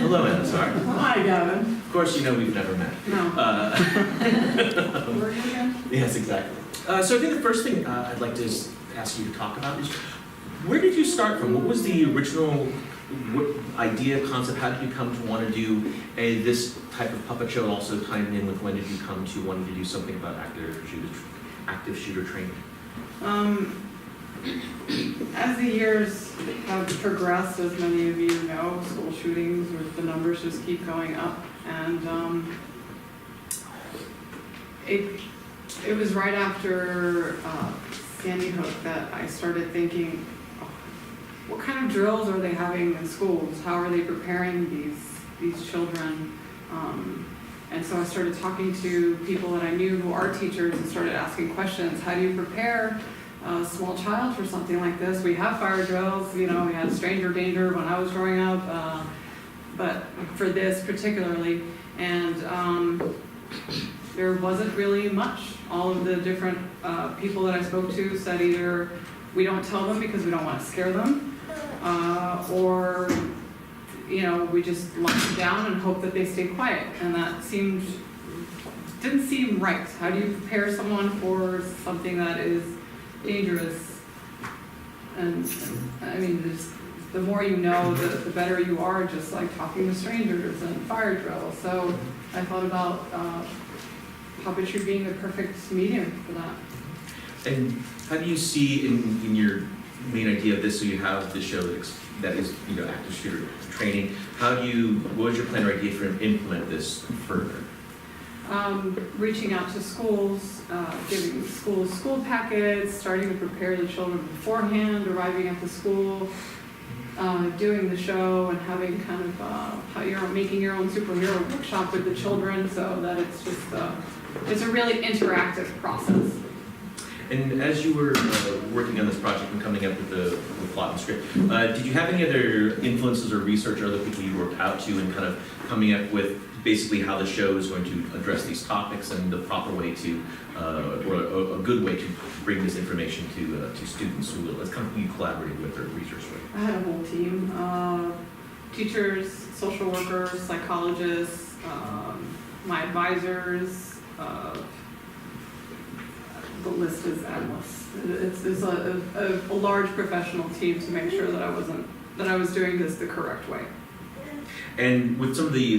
Hello, Anna. Sorry. Hi, Gavin. Of course, you know we've never met. No. Where are you again? Yes, exactly. So I think the first thing I'd like to ask you to talk about is, where did you start from? What was the original idea, concept? How did you come to want to do this type of puppet show, and also tying in with when did you come to wanting to do something about active shooter training? As the years have progressed, as many of you know, school shootings, the numbers just keep going up, and it was right after Sandy Hook that I started thinking, what kind of drills are they having in schools? How are they preparing these children? And so I started talking to people that I knew who are teachers and started asking questions. How do you prepare a small child for something like this? We have fire drills, you know, we had stranger danger when I was growing up, but for this particularly, and there wasn't really much. All of the different people that I spoke to said either we don't tell them because we don't want to scare them, or you know, we just lock them down and hope that they stay quiet, and that didn't seem right. How do you prepare someone for something that is dangerous? And I mean, the more you know, the better you are, just like talking to strangers and fire drills. So I thought about puppetry being the perfect medium for that. And how do you see in your main idea of this, so you have the show that is, you know, active shooter training, what was your plan or idea for implement this further? Reaching out to schools, giving schools school packets, starting to prepare the children beforehand, arriving at the school, doing the show, and having kind of how you're making your own superhero workshop with the children, so that it's just it's a really interactive process. And as you were working on this project and coming up with the plot and script, did you have any other influences or research or other people you worked out to and kind of coming up with basically how the show is going to address these topics and the proper way to, or a good way to bring this information to students who will, it's kind of you collaborated with or researched with? I had a whole team, teachers, social workers, psychologists, my advisors, the list is endless. It's a large professional team to make sure that I was doing this the correct way. And with some of the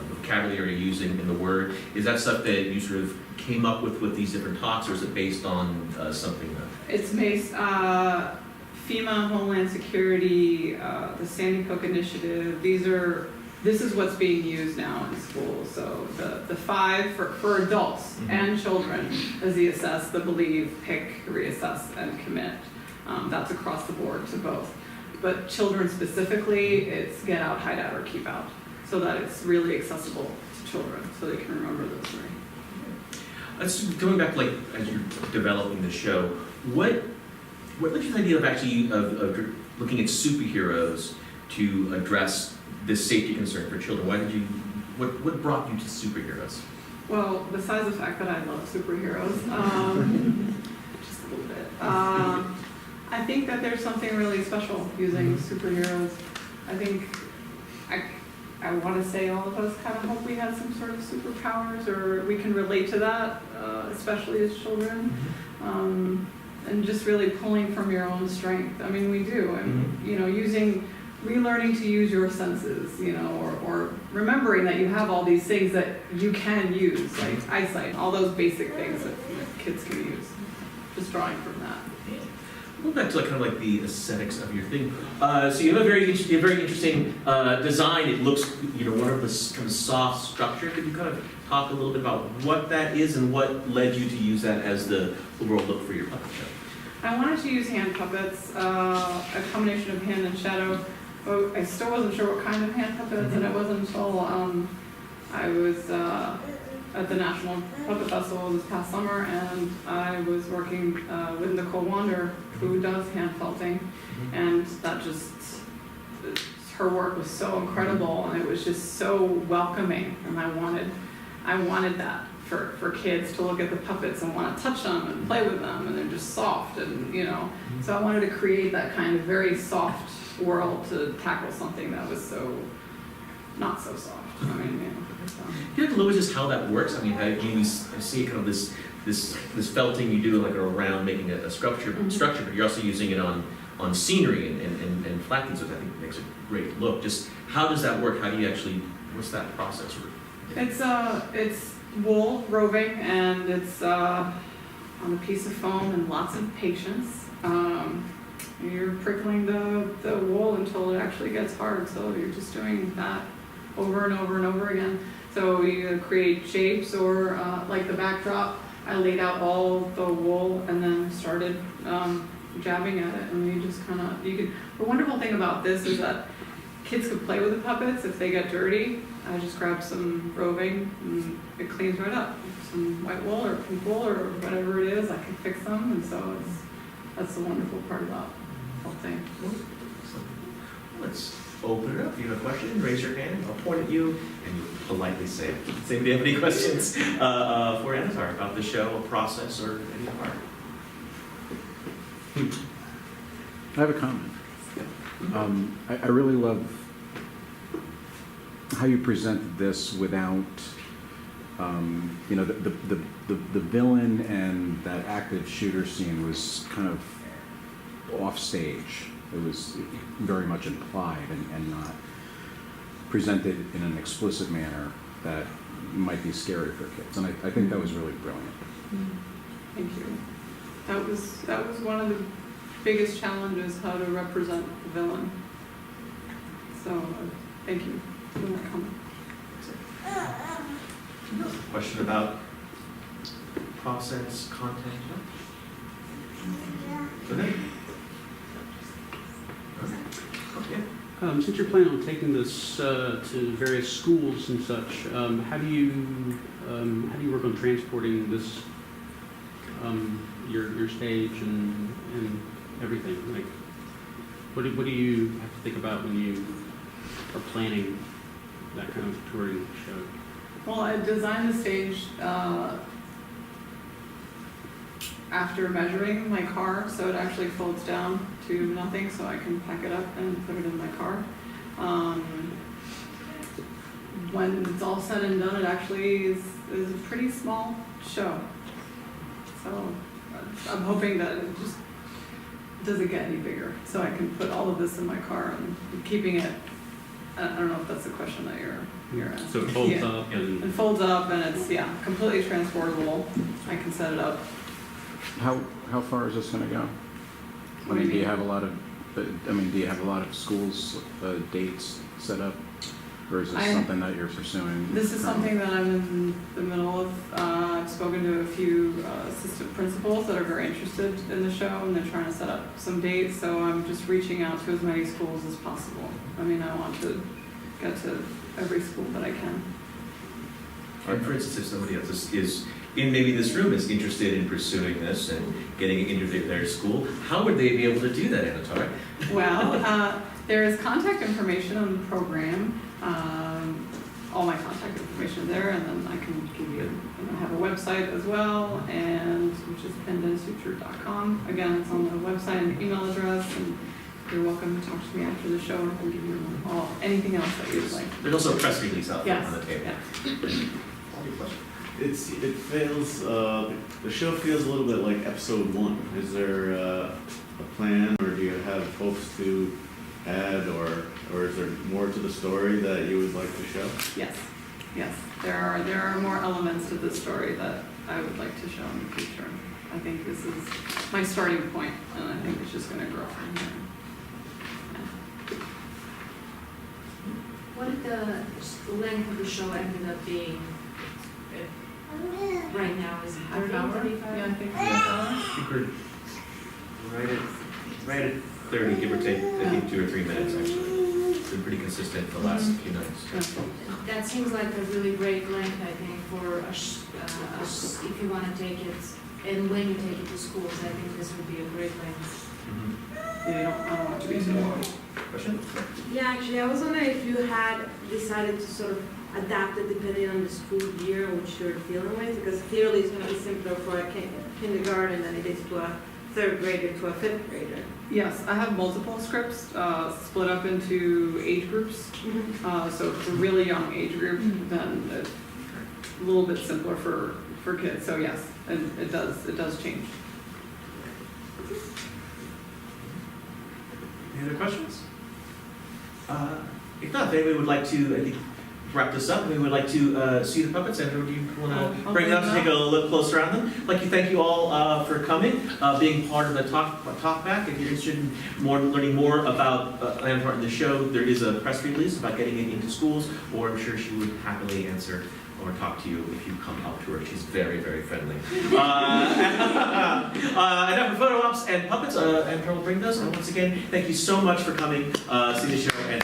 vocabulary you're using in the word, is that stuff that you sort of came up with these different talks, or is it based on something? It's based FEMA, Homeland Security, the Sandy Hook Initiative. This is what's being used now in schools. So the 5 for adults and children is the assess, the believe, pick, reassess, and commit. That's across the board to both. But children specifically, it's get out, hide out, or keep out, so that it's really accessible to children, so they can remember those 3. Let's going back, like as you're developing the show, what led you to the idea of actually of looking at superheroes to address this safety concern for children? What brought you to superheroes? Well, besides the fact that I love superheroes, just a little bit. I think that there's something really special using superheroes. I think I want to say all of us kind of hope we have some sort of superpowers, or we can relate to that, especially as children. And just really pulling from your own strength. I mean, we do, and you know, relearning to use your senses, you know, or remembering that you have all these things that you can use, like eyesight, all those basic things that kids can use. Just drawing from that. Go back to kind of like the aesthetics of your thing. So you have a very interesting design. It looks, you know, one of this kind of soft structure. Could you kind of talk a little bit about what that is and what led you to use that as the overall look for your puppet show? I wanted to use hand puppets, a combination of hand and shadow. But I still wasn't sure what kind of hand puppets, and it wasn't until I was at the National Puppet Festival this past summer, and I was working with Nicole Wander, who does hand felting, and that just, her work was so incredible, and it was just so welcoming, and I wanted that for kids to look at the puppets and want to touch them and play with them, and they're just soft, and you know, so I wanted to create that kind of very soft world to tackle something that was so not so soft. I mean, so. Can you Louis, just how that works? I mean, I see kind of this felting you do like around making a structure, but you're also using it on scenery and flat things, which I think makes a great look. Just how does that work? How do you actually, what's that process? It's wool roving, and it's on a piece of foam and lots of patience. You're prickling the wool until it actually gets hard, so you're just doing that over and over and over again. So you create shapes, or like the backdrop, I laid out all the wool and then started jabbing at it, and you just kind of, the wonderful thing about this is that kids could play with the puppets. If they get dirty, I just grab some roving and it cleans right up. Some white wool or pink wool or whatever it is, I can fix them, and so that's the wonderful part about the whole thing. Let's open it up. If you have a question, raise your hand. I'll point at you, and you politely say it. Does anybody have any questions for Anatar about the show, a process, or any part? I have a comment. I really love how you presented this without, the villain and that active shooter scene was kind of off stage. It was very much implied and not presented in an explicit manner that might be scary for kids. And I think that was really brilliant. Thank you. That was one of the biggest challenges, how to represent the villain. So thank you for that comment. Question about process, content? Go ahead. Okay. Since you're planning on taking this to various schools and such, how do you work on transporting this, your stage and everything? Like, what do you have to think about when you are planning that kind of touring show? Well, I designed the stage after measuring my car, so it actually folds down to nothing, so I can pack it up and put it in my car. When it's all said and done, it actually is a pretty small show. So I'm hoping that it just doesn't get any bigger, so I can put all of this in my car and keeping it. I don't know if that's the question that you're asking. So it folds up and... It folds up, and it's, completely transportable. I can set it up. How far is this going to go? I mean, do you have a lot of schools dates set up, or is this something that you're pursuing? This is something that I'm in the middle of. I've spoken to a few assistant principals that are very interested in the show, and they're trying to set up some dates. So I'm just reaching out to as many schools as possible. I mean, I want to get to every school that I can. And for instance, if somebody else is in maybe this room is interested in pursuing this and getting it into their school, how would they be able to do that, Anatar? Well, there is contact information on the program. All my contact information is there, and then I can give you, I have a website as well, and which is pendensuture.com. Again, it's on the website and email address, and you're welcome to talk to me after the show, and I can give you anything else that you'd like. There's also a press release out there on the table. Yeah. It feels, the show feels a little bit like episode 1. Is there a plan, or do you have folks to add, or is there more to the story that you would like to show? Yes. There are more elements to the story that I would like to show in the future. I think this is my starting point, and I think it's just going to grow from here. What did the length of the show ended up being? Right now is I think 35? Yeah, I think I think we're right at 30, give or take, I think 2 or 3 minutes actually. It's been pretty consistent the last few nights. That seems like a really great length, I think, for if you want to take it, and when you take it to schools, I think this would be a great length. Yeah, I don't want to be too long. Question? Yeah, actually, I was wondering if you had decided to sort of adapt it depending on the school year which you're dealing with, because clearly it's going to be simpler for a kindergarten than it is to a third grader to a fifth grader. Yes, I have multiple scripts, split up into age groups. So if it's a really young age group, then it's a little bit simpler for kids. So yes, it does change. Any other questions? If not, if anybody would like to, I think, wrap this up, we would like to see the puppets, and do you want to I'll bring them up to bring take them a look closer at them? I'd like to thank you all for coming, being part of the talk back. If you're interested in learning more about Anna Martin, the show, there is a press release about getting it into schools, or I'm sure she would happily answer or talk to you if you come up to her. She's very, very friendly. Enough for photo ops and puppets, and Pearl will bring those. And once again, thank you so much for coming, see the show, and